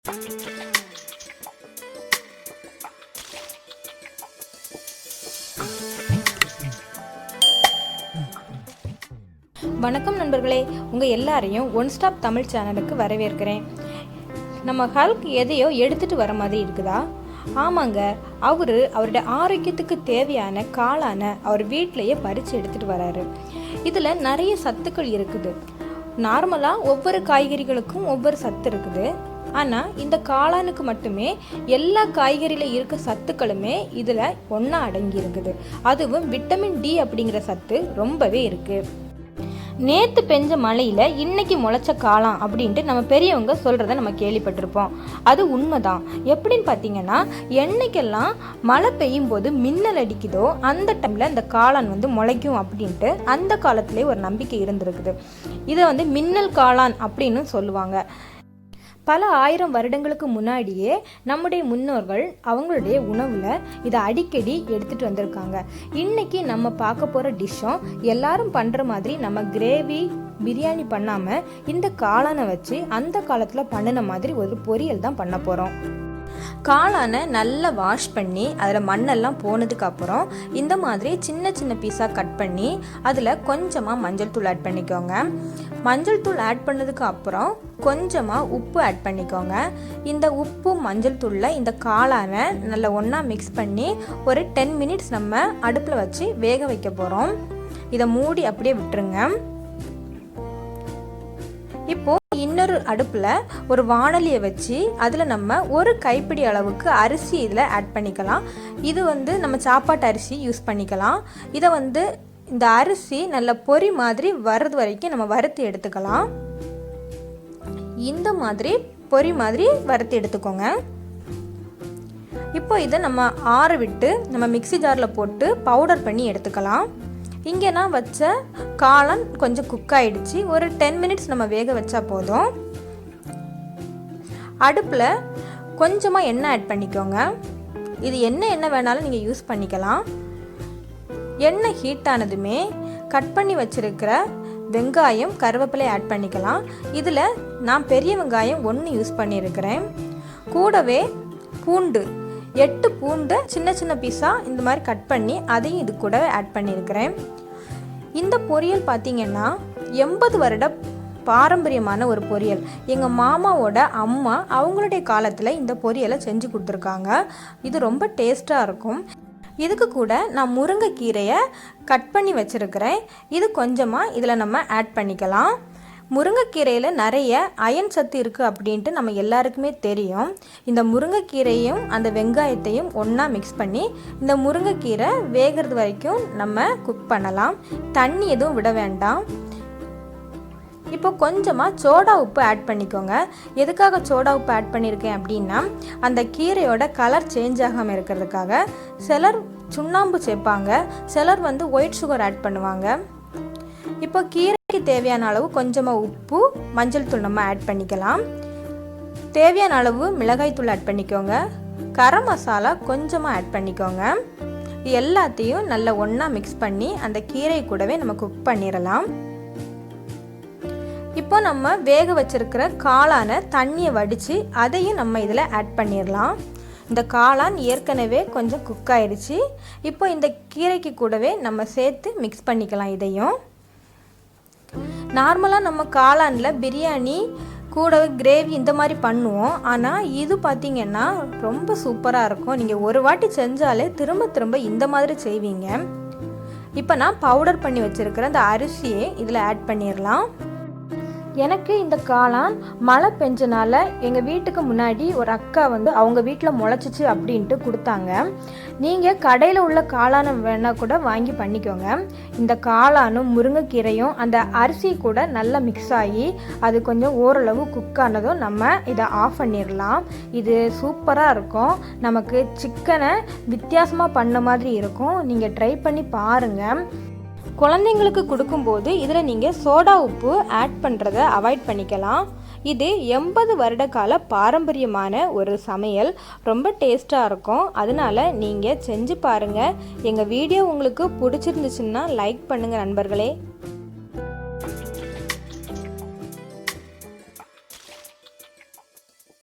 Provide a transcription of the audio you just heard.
வணக்கம் நண்பர்களே, உங்கள் எல்லாரையும் ஒன் ஸ்டாப் தமிழ் சேனலுக்கு வரவேற்கிறேன். நம்ம ஹல்க் எதையோ எடுத்துகிட்டு வர மாதிரி இருக்குதா? ஆமாங்க, அவருடைய ஆரோக்கியத்துக்கு தேவையான காளானை அவர் வீட்டிலையே பறித்து எடுத்துகிட்டு வராரு. இதில் நிறைய சத்துக்கள் இருக்குது. நார்மலாக ஒவ்வொரு காய்கறிகளுக்கும் ஒவ்வொரு சத்து இருக்குது. ஆனால் இந்த காளானுக்கு மட்டுமே எல்லா காய்கறியில் இருக்க சத்துக்களுமே இதில் ஒன்றா அடங்கி இருக்குது. அதுவும் விட்டமின் டி அப்படிங்கிற சத்து ரொம்பவே இருக்குது. நேற்று பெஞ்ச மழையில் இன்னைக்கு முளைச்ச காளான் அப்படின்ட்டு நம்ம பெரியவங்க சொல்கிறத நம்ம கேள்விப்பட்டிருப்போம். அது உண்மைதான். எப்படின்னு பார்த்தீங்கன்னா, என்னைக்கெல்லாம் மழை பெய்யும் போது மின்னல் அடிக்குதோ அந்த டைமில் இந்த காளான் முளைக்கும் அப்படின்ட்டு அந்த காலத்திலே ஒரு நம்பிக்கை இருந்திருக்குது. இதை மின்னல் காளான் அப்படின்னு சொல்லுவாங்க. பல ஆயிரம் வருடங்களுக்கு முன்னாடியே நம்முடைய முன்னோர்கள் அவங்களுடைய உணவில் இதை அடிக்கடி எடுத்துகிட்டு வந்திருக்காங்க. இன்றைக்கி நம்ம பார்க்க போகிற டிஷ்ஷும் எல்லாரும் பண்ணுற மாதிரி நம்ம கிரேவி பிரியாணி பண்ணாமல் இந்த காளானை வச்சு அந்த காலத்தில் பண்ணின மாதிரி ஒரு பொரியல் தான் பண்ண போகிறோம். காளானை நல்லா வாஷ் பண்ணி அதில் மண்ணெல்லாம் போனதுக்கு அப்புறம் இந்த மாதிரி சின்ன சின்ன பீஸாக கட் பண்ணி அதில் கொஞ்சமாக மஞ்சள் தூள் ஆட் பண்ணிக்கோங்க. மஞ்சள் தூள் ஆட் பண்ணதுக்கு அப்புறம் கொஞ்சமாக உப்பு ஆட் பண்ணிக்கோங்க. இந்த உப்பு மஞ்சள் தூளில் இந்த காளானை நல்லா ஒன்றா மிக்ஸ் பண்ணி ஒரு 10 மினிட்ஸ் நம்ம அடுப்பில் வச்சு வேக வைக்க போகிறோம். இதை மூடி அப்படியே விட்டுருங்க. இப்போ இன்னொரு அடுப்பில் ஒரு வாணலியை வச்சு அதில் நம்ம ஒரு கைப்பிடி அளவுக்கு அரிசி இதில் ஆட் பண்ணிக்கலாம். இது நம்ம சாப்பாட்டு அரிசி யூஸ் பண்ணிக்கலாம். இதை இந்த அரிசி நல்ல பொரி மாதிரி வர்றது வரைக்கும் நம்ம வறுத்து எடுத்துக்கலாம். இந்த மாதிரி பொரி மாதிரி வறுத்து எடுத்துக்கோங்க. இப்போ இதை நம்ம ஆற விட்டு நம்ம மிக்ஸி ஜாரில் போட்டு பவுடர் பண்ணி எடுத்துக்கலாம். இங்கே நான் வச்ச காளான் கொஞ்சம் குக் ஆகிடுச்சு. ஒரு 10 மினிட்ஸ் நம்ம வேக வச்சா போதும். அடுப்பில் கொஞ்சமாக எண்ணெய் ஆட் பண்ணிக்கோங்க. இது எண்ணெய் வேணாலும் நீங்கள் யூஸ் பண்ணிக்கலாம். எண்ணெய் ஹீட் ஆனதுமே கட் பண்ணி வச்சுருக்கிற வெங்காயம் கருவேப்பிலை ஆட் பண்ணிக்கலாம். இதில் நான் பெரிய வெங்காயம் 1 யூஸ் பண்ணியிருக்கிறேன். கூடவே பூண்டு 8 பூண்டு சின்ன சின்ன பீஸாக இந்த மாதிரி கட் பண்ணி அதையும் இது கூட ஆட் பண்ணியிருக்கிறேன். இந்த பொரியல் பார்த்திங்கன்னா 80 வருட பாரம்பரியமான ஒரு பொரியல். எங்கள் மாமாவோட அம்மா அவங்களுடைய காலத்தில் இந்த பொரியலை செஞ்சு கொடுத்துருக்காங்க. இது ரொம்ப டேஸ்ட்டாக இருக்கும். இதுக்கு கூட நான் முருங்கைக்கீரையை கட் பண்ணி வச்சுருக்கிறேன். இது கொஞ்சமாக இதில் நம்ம ஆட் பண்ணிக்கலாம். முருங்கைக்கீரையில் நிறைய அயன் சத்து இருக்குது அப்படின்ட்டு நம்ம எல்லாருக்குமே தெரியும். இந்த முருங்கைக்கீரையும் அந்த வெங்காயத்தையும் ஒன்றா மிக்ஸ் பண்ணி இந்த முருங்கைக்கீரை வேகிறது வரைக்கும் நம்ம குக் பண்ணலாம். தண்ணி எதுவும் விட வேண்டாம். இப்போ கொஞ்சமாக சோடா உப்பு ஆட் பண்ணிக்கோங்க. எதுக்காக சோடா உப்பு ஆட் பண்ணியிருக்கேன் அப்படின்னா, அந்த கீரையோட கலர் சேஞ்ச் ஆகாமல் இருக்கிறதுக்காக. சிலர் சுண்ணாம்பு சேர்ப்பாங்க, சிலர் ஒயிட் சுகர் ஆட் பண்ணுவாங்க. இப்போ கீரைக்கு தேவையான அளவு கொஞ்சமாக உப்பு, மஞ்சள் தூள் நம்ம ஆட் பண்ணிக்கலாம். தேவையான அளவு மிளகாய் தூள் ஆட் பண்ணிக்கோங்க. கரம் மசாலா கொஞ்சமாக ஆட் பண்ணிக்கோங்க. எல்லாத்தையும் நல்லா ஒன்றா மிக்ஸ் பண்ணி அந்த கீரை கூடவே நம்ம குக் பண்ணிடலாம். இப்போ நம்ம வேக வச்சிருக்கிற காளானை தண்ணியை வடித்து அதையும் நம்ம இதில் ஆட் பண்ணிடலாம். இந்த காளான் ஏற்கனவே கொஞ்சம் குக் ஆயிடுச்சு. இப்போ இந்த கீரைக்கு கூடவே நம்ம சேர்த்து மிக்ஸ் பண்ணிக்கலாம். இதையும் நார்மலாக நம்ம காளானில் பிரியாணி கூடவே கிரேவி இந்த மாதிரி பண்ணுவோம். ஆனால் இது பார்த்திங்கன்னா ரொம்ப சூப்பராக இருக்கும். நீங்கள் ஒரு வாட்டி செஞ்சாலே திரும்ப திரும்ப இந்த மாதிரி செய்வீங்க. இப்போ நான் பவுடர் பண்ணி வச்சுருக்கிற அந்த அரிசியை இதில் ஆட் பண்ணிடலாம். எனக்கு இந்த காளான் மழை பெஞ்சனால எங்கள் வீட்டுக்கு முன்னாடி ஒரு அக்கா அவங்க வீட்டில் முளைச்சிச்சு அப்படின்ட்டு கொடுத்தாங்க. நீங்கள் கடையில் உள்ள காளானை வேணால் கூட வாங்கி பண்ணிக்கோங்க. இந்த காளானும் முருங்கைக்கீரையும் அந்த அரிசி கூட நல்லா மிக்ஸ் ஆகி அது கொஞ்சம் ஓரளவு குக் ஆனதும் நம்ம இதை ஆஃப் பண்ணிடலாம். இது சூப்பராக இருக்கும். நமக்கு சிக்கனை வித்தியாசமாக பண்ண மாதிரி இருக்கும். நீங்கள் ட்ரை பண்ணி பாருங்கள். குழந்தைங்களுக்கு கொடுக்கும்போது இதில் நீங்கள் சோடா உப்பு ஆட் பண்ணுறத அவாய்ட் பண்ணிக்கலாம். இது 80 வருட கால பாரம்பரியமான ஒரு சமையல். ரொம்ப டேஸ்ட்டாக இருக்கும். அதனால் நீங்கள் செஞ்சு பாருங்கள். எங்கள் வீடியோ உங்களுக்கு பிடிச்சிருந்துச்சுன்னா லைக் பண்ணுங்கள் நண்பர்களே.